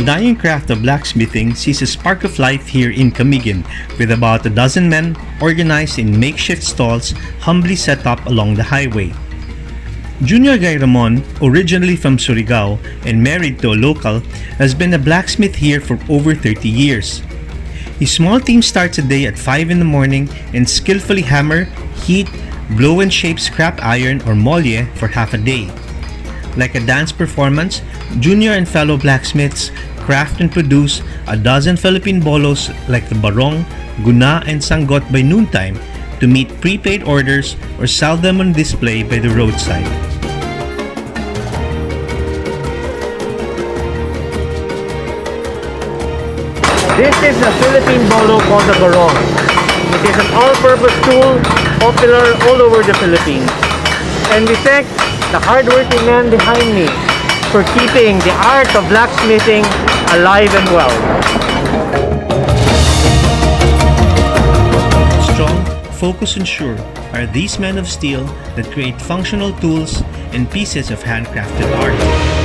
undying craft of blacksmithing sees a spark of life here in Camiguin, with about a dozen men organized in makeshift stalls humbly set up along the highway. Junior Guy Ramon, originally from Surigao and married to a local, has been a blacksmith here for over 30 years. His small team starts a day at 5 in the morning and skillfully hammer, heat, blow and shape scrap iron or molye for half a day. Like a dance performance, Junior and fellow blacksmiths craft and produce a dozen Philippine bolos like the barong, guna, and sanggot by noontime to meet prepaid orders or sell them on display by the roadside. This is a Philippine bolo called the barong. It is an all-purpose tool popular all over the Philippines. And we thank the hard-working men behind me for keeping the art of blacksmithing alive and well. Strong, focused and sure are these men of steel that create functional tools and pieces of handcrafted art.